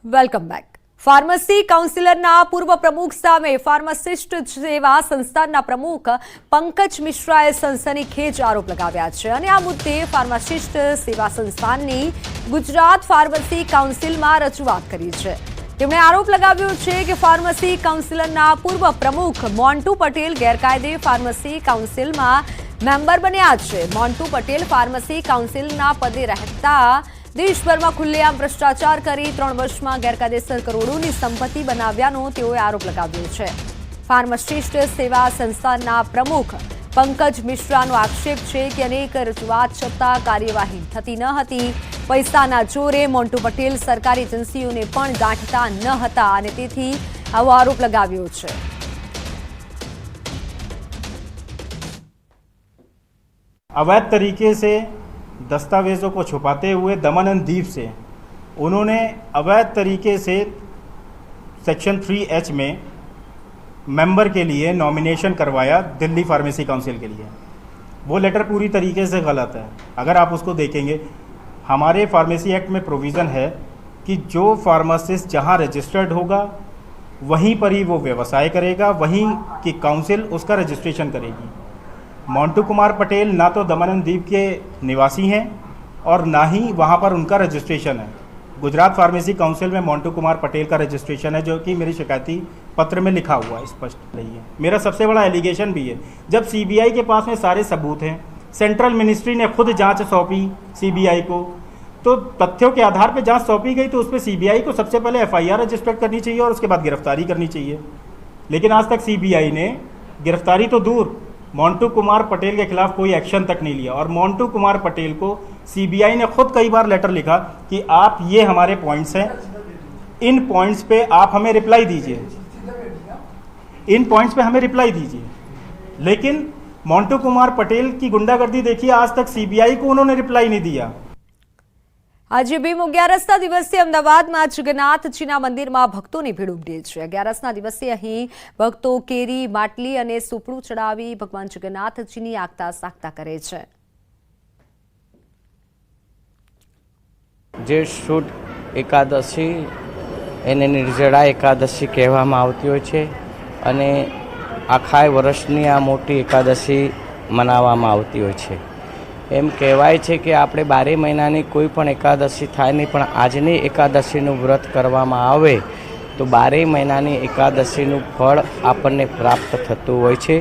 Welcome back. Pharmacy કાઉન્સિલરના પૂર્વ પ્રમુખ સામે ફાર્માસિસ્ટ સેવા સંસ્થાનના પ્રમુખ પંકજ મિશ્રાએ સનસનીખેજ આરોપ લગાવ્યા છે અને આ મુદ્દે ફાર્માસિસ્ટ સેવા સંસ્થાનની ગુજરાત ફાર્મસી કાઉન્સિલમાં રજૂઆત કરી છે. તેમણે આરોપ લગાવ્યો છે કે ફાર્મસી કાઉન્સિલના પૂર્વ પ્રમુખ મોન્ટુ પટેલ ગેરકાયદે ફાર્મસી કાઉન્સિલમાં મેમ્બર બન્યા છે. મોન્ટુ પટેલ ફાર્મસી કાઉન્સિલના પદે રહેતા દેશભરમાં ખુલ્લેઆમ ભ્રષ્ટાચાર કરી 3 વર્ષમાં ગેરકાયદેસર કરોડોની સંપત્તિ બનાવ્યાનો તેઓએ આરોપ લગાવ્યો છે. ફાર્માસિસ્ટ સેવા સંસ્થાનના પ્રમુખ પંકજ મિશ્રાનો આક્ષેપ છે કે અનેક રજૂઆત છતાં કાર્યવાહી થતી ન હતી. પૈસાના જોરે મોન્ટુ પટેલ સરકારી એજન્સીઓને પણ ગાંઠતા ન હતા અને તેથી આવો આરોપ લગાવ્યો છે. अवैध तरीके से दस्तावेज़ों को छुपाते हुए दमन एंड दीप से उन्होंने अवैध तरीके से सेक्शन 3H में मेंबर के लिए नॉमिनेशन करवाया दिल्ली फार्मेसी काउंसिल के लिए. वो लेटर पूरी तरीके से गलत है. अगर आप उसको देखेंगे, हमारे फार्मेसी एक्ट में प्रोविज़न है कि जो फार्मासिस्ट जहाँ रजिस्टर्ड होगा वहीं पर ही वो व्यवसाय करेगा, वहीं की काउंसिल उसका रजिस्ट्रेशन करेगी. मोंटू कुमार पटेल ना तो दमन एंड दीप के निवासी हैं और ना ही वहाँ पर उनका रजिस्ट्रेशन है. गुजरात फार्मेसी काउंसिल में मोंटू कुमार पटेल का रजिस्ट्रेशन है, जो कि मेरी शिकायती पत्र में लिखा हुआ है, स्पष्ट रही है. मेरा सबसे बड़ा एलिगेशन भी है, जब सीबीआई के पास में सारे सबूत हैं, सेंट्रल मिनिस्ट्री ने खुद जांच सौंपी सीबीआई को, तो तथ्यों के आधार पर जांच सौंपी गई तो उस पर सीबीआई को सबसे पहले FIR रजिस्टर करनी चाहिए और उसके बाद गिरफ्तारी करनी चाहिए. लेकिन आज तक सीबीआई ने गिरफ्तारी तो दूर, मोंटू कुमार पटेल के खिलाफ कोई एक्शन तक नहीं लिया. और मोंटू कुमार पटेल को सीबीआई ने खुद कई बार लेटर लिखा कि आप ये हमारे पॉइंट्स हैं, इन पॉइंट्स पे आप हमें रिप्लाई दीजिए, इन पॉइंट्स पे हमें रिप्लाई दीजिए. लेकिन मोंटू कुमार पटेल की गुंडागर्दी देखिए, आज तक सीबीआई को उन्होंने रिप्लाई नहीं दिया. આજે ભીમ અગિયારસના દિવસે અમદાવાદમાં જગન્નાથજીના મંદિરમાં ભક્તોની ભીડ ઉમટી છે. અગિયારસના દિવસે અહીં ભક્તો કેરી, માટલી અને સુપડું ચડાવી ભગવાન જગન્નાથજીની આગતા સાકતા કરે છે. જે શુદ્ધ એકાદશી એને નિર્જળા એકાદશી કહેવામાં આવતી હોય છે અને આખા વર્ષની આ મોટી એકાદશી મનાવવામાં આવતી હોય છે. એમ કહેવાય છે કે આપણે 12 મહિનાની કોઈ પણ એકાદશી થાય નહીં, પણ આજની એકાદશીનું વ્રત કરવામાં આવે તો 12 મહિનાની એકાદશીનું ફળ આપણને પ્રાપ્ત થતું હોય છે.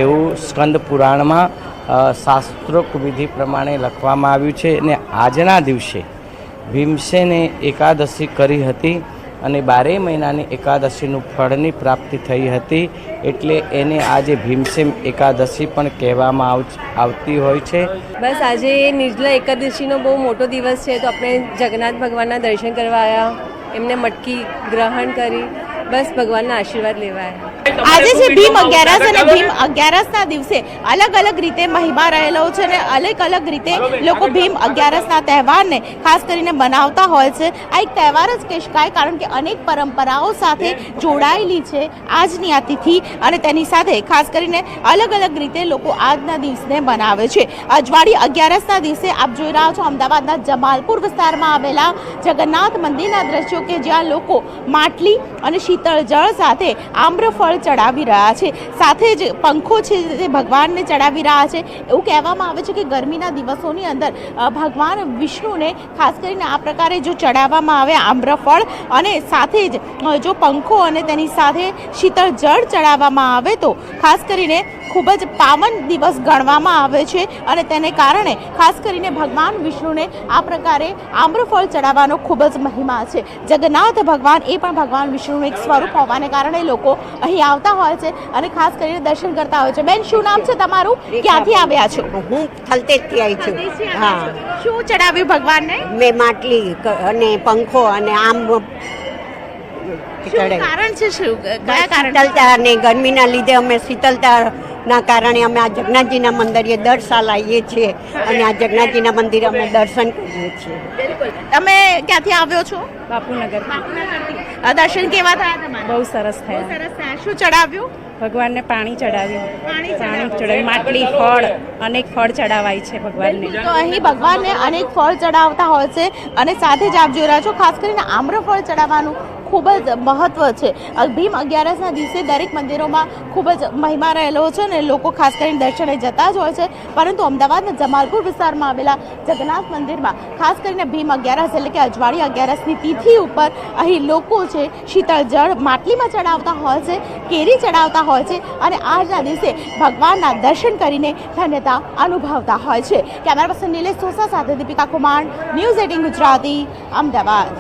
એવું સ્કંદ પુરાણમાં શાસ્ત્રોક્ત વિધિ પ્રમાણે લખવામાં આવ્યું છે. અને આજના દિવસે ભીમસેને એકાદશી કરી હતી અને 12 મહિનાની એકાદશીનું ફળની પ્રાપ્તિ થઈ હતી, એટલે એને આજે ભીમસેન એકાદશી પણ કહેવામાં આવતી હોય છે. બસ આજે નિર્જલા એકાદશીનો બહુ મોટો દિવસ છે, તો આપણે જગન્નાથ ભગવાનના દર્શન કરવા આવ્યા, એમને મટકી ગ્રહણ કરી, બસ ભગવાનના આશીર્વાદ લેવા આવ્યા. આજે છે ભીમ અગિયારસ અને ભીમ અગિયારસના દિવસે અલગ અલગ રીતે મહિમા રહેલો છે અને અલગ અલગ રીતે લોકો ભીમ અગિયારસના તહેવારને ખાસ કરીને બનાવતા હોય છે. આ એક તહેવાર જ કહી શકાય, કારણ કે અનેક પરંપરાઓ સાથે જોડાયેલી છે આજની આ તિથિ, અને તેની સાથે ખાસ કરીને અલગ અલગ રીતે લોકો આજના દિવસને બનાવે છે. અજવાળી અગિયારસના દિવસે આપ જોઈ રહ્યા છો અમદાવાદના જમાલપુર વિસ્તારમાં આવેલા જગન્નાથ મંદિરના દ્રશ્યો, કે જ્યાં લોકો માટલી અને શીતળ જળ સાથે આમ્રફળ ચડાવી રહ્યા છે, સાથે જ પંખો છે તે ભગવાનને ચડાવી રહ્યા છે. એવું કહેવામાં આવે છે કે ગરમીના દિવસોની અંદર ભગવાન વિષ્ણુને ખાસ કરીને આ પ્રકારે જો ચડાવવામાં આવે આમ્રફળ અને સાથે જ જો પંખો અને તેની સાથે શીતળ જળ ચડાવવામાં આવે તો ખાસ કરીને ખૂબ જ પાવન દિવસ ગણવામાં આવે છે. અને તેને કારણે ખાસ કરીને ભગવાન વિષ્ણુને આ પ્રકારે આમ્રફળ ચડાવવાનો ખૂબ જ મહિમા છે. જગન્નાથ ભગવાન એ પણ ભગવાન વિષ્ણુનું એક સ્વરૂપ હોવાને કારણે લોકો અહીં આવતા હોય છે અને ખાસ કરીને દર્શન કરતા હોય છે. બેન, શું નામ છે તમારું? ક્યાંથી આવ્યા છો? હું થલતેજથી આવી છું. હા. શું ચડાવ્યું ભગવાનને? મેં માટલી અને પંખો અને આમ કારણ છે શું? કયા કારણ? શીતળતા અને ગરમીના લીધે અમે શીતળતાના કારણે અમે આ જગન્નાથજીના મંદિરે દર સાલ આવીએ છીએ અને આ જગન્નાથજીના મંદિરે અમે દર્શન કરીએ છીએ. તમે ક્યાંથી આવ્યો છો? બાપુનગર. દર્શન કેવા થયા તમારા? બહુ સરસ થયા. સરસ થયા. શું ચડાવ્યું? ભગવાનને પાણી ચડાવ્યું માટલી ફળ અનેક ફળ ચડાવાય છે ભગવાનને. તો અહીં ભગવાનને અનેક ફળ ચડાવતા હોય છે અને સાથે જ આપ જોઈ રહ્યા છો ખાસ કરીને આમ્રફળ ચડાવવાનું ખૂબ જ મહત્વ છે. ભીમ અગિયારસના દિવસે દરેક મંદિરોમાં ખૂબ જ મહિમા રહેલો છે અને લોકો ખાસ કરીને દર્શને જતા જ હોય છે, પરંતુ અમદાવાદના જમાલપુર વિસ્તારમાં આવેલા જગન્નાથ મંદિરમાં ખાસ કરીને ભીમ અગિયારસ એટલે કે અજવાળી અગિયારસની તિથિ ઉપર અહીં લોકો છે શીતળ જળ માટલીમાં ચડાવતા હોય છે, કેરી ચડાવતા હોય છે અને આજના દિવસે ભગવાનના દર્શન કરીને ધન્યતા અનુભવતા હોય છે. કેમેરા પર્સન નિલેશ સોસા સાથે દીપિકા કુમાર, ન્યૂઝ 18 ગુજરાતી, અમદાવાદ.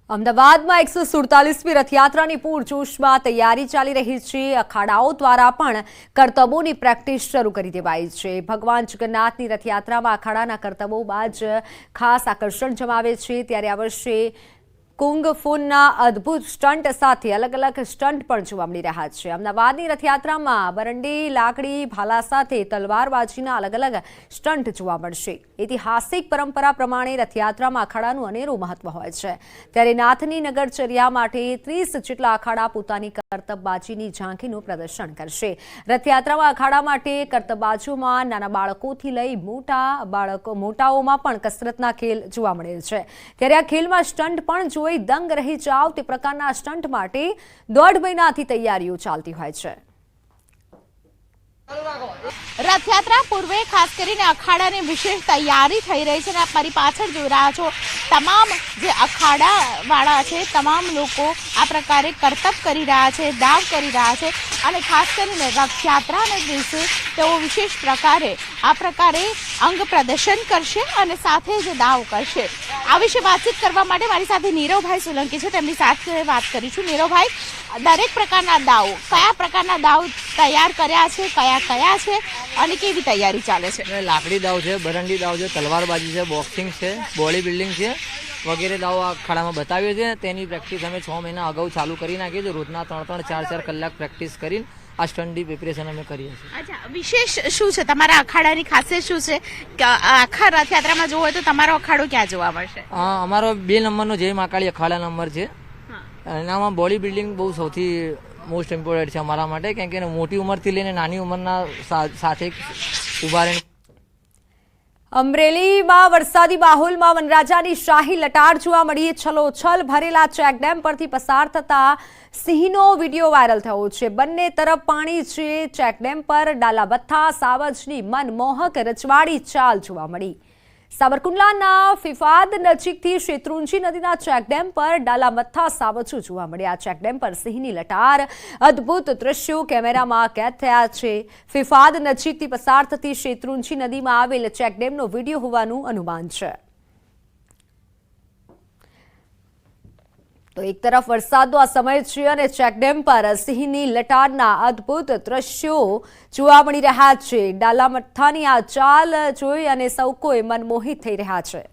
અમદાવાદમાં 147મી રથયાત્રાની પૂરજોશમાં તૈયારી ચાલી રહી છે. અખાડાઓ દ્વારા પણ કરતબોની પ્રેક્ટિસ શરૂ કરી દેવાઈ છે. ભગવાન જગન્નાથની રથયાત્રામાં અખાડાના કરતબોમાં જ ખાસ આકર્ષણ જમાવે છે. ત્યારે આ વર્ષે કુંગ ફૂનના અદ્ભુત સ્ટન્ટ સાથે અલગ અલગ સ્ટન્ટ પણ જોવા મળી રહ્યા છે. અમદાવાદની રથયાત્રામાં બરંડી, લાકડી, ભાલા સાથે તલવારબાજીના અલગ અલગ સ્ટન્ટ જોવા મળશે. ઐતિહાસિક પરંપરા પ્રમાણે રથયાત્રામાં અખાડાનું અનેરું મહત્વ હોય છે. ત્યારે નાથની નગરચર્યા માટે 30 જેટલા અખાડા પોતાની કરતબબાજીની ઝાંખીનું પ્રદર્શન કરશે. રથયાત્રામાં અખાડા માટે કરતબબાજોમાં નાના બાળકોથી લઈ મોટાઓમાં પણ કસરતના ખેલ જોવા મળે છે. ત્યારે આ ખેલમાં સ્ટન્ટ પણ જોઈ દંગ રહી જાવ તે પ્રકારના સ્ટન્ટ માટે 1.5 મહિનાથી તૈયારીઓ ચાલતી હોય છે. રથયાત્રા પૂર્વે ખાસ કરીને અખાડાની વિશેષ તૈયારી થઈ રહી છે અને આપ મારી પાછળ જોઈ રહ્યા છો તમામ જે અખાડાવાળા છે તમામ લોકો આ પ્રકારે કરતબ કરી રહ્યા છે, દાવ કરી રહ્યા છે અને ખાસ કરીને રથયાત્રાના દિવસે તેઓ વિશેષ પ્રકારે આ પ્રકારે અંગ પ્રદર્શન કરશે અને સાથે જ દાવ કરશે. આ વિશે વાતચીત કરવા માટે મારી સાથે નીરવભાઈ સોલંકી છે, તેમની સાથે વાત કરીશું. નીરવભાઈ, દરેક પ્રકારના દાવ, કયા પ્રકારના દાવ તૈયાર કર્યા છે, કયા છે અને કેવી તૈયારી ચાલે છે? લાકડી દાવ છે, બરંડી દાવ છે, તલવારબાજી છે, બોક્સિંગ છે, બોડી બિલ્ડિંગ છે વગેરે દાવ આ અખાડામાં બતાવ્યો છે. તેની પ્રેક્ટિસ અમે 6 મહિના અગાઉ ચાલુ કરી નાખી છે. રોજના 3-3, 4-4 કલાક પ્રેક્ટિસ કરીને આ સ્ટન્ટની પ્રિપેરેશન અમે કરીએ છીએ. અચ્છા, વિશેષ શું છે તમારા અખાડાની ખાસિયત શું છે કે આખા રથયાત્રામાં જોવો હોય તો તમારો અખાડો ક્યાં જોવા મળશે? અમારો 2 નંબરનો જય મહાકાળી અખાડા નંબર છે. એનામાં બોડી બિલ્ડિંગ બહુ સૌથી મોસ્ટ ઇમ્પોર્ટન્ટ છે અમારા માટે, કેમ કે મોટી ઉંમરથી લઈને નાની ઉંમરના સાથે ઉભા રહીને. અમરેલીમાં વરસાદી માહોલમાં વનરાજાની શાહી લટાર જોવા મળી. છલોછલ ભરેલા ચેકડેમ પરથી પસાર થતા સિંહનો વિડીયો વાયરલ થયો છે. બંને તરફ પાણી છે. ચેકડેમ પર ડાલાબથ્થા સાવજની મનમોહક રજવાડી ચાલ જોવા મળી. સાબરકુંડલાના ફિફાદ નજીકથી શેત્રુંજી નદીના ચેકડેમ પર ડાલામથ્થા સાવજો જોવા મળ્યા. ચેકડેમ પર સિંહની લટાર, અદ્ભુત દ્રશ્યો કેમેરામાં કેદ થયા છે. ફિફાદ નજીકથી પસાર થતી શેત્રુંજી નદીમાં આવેલ ચેકડેમનો વિડીયો હોવાનું અનુમાન છે. તો એક તરફ વરસાદનો આ સમય છે અને ચેકડેમ પર સિંહની લટારના અદ્ભુત દ્રશ્યો જોવા મળી રહ્યા છે. ડાલામથ્થાની આ ચાલ જોઈ અને સૌ કોઈ મનમોહિત થઈ રહ્યા છે.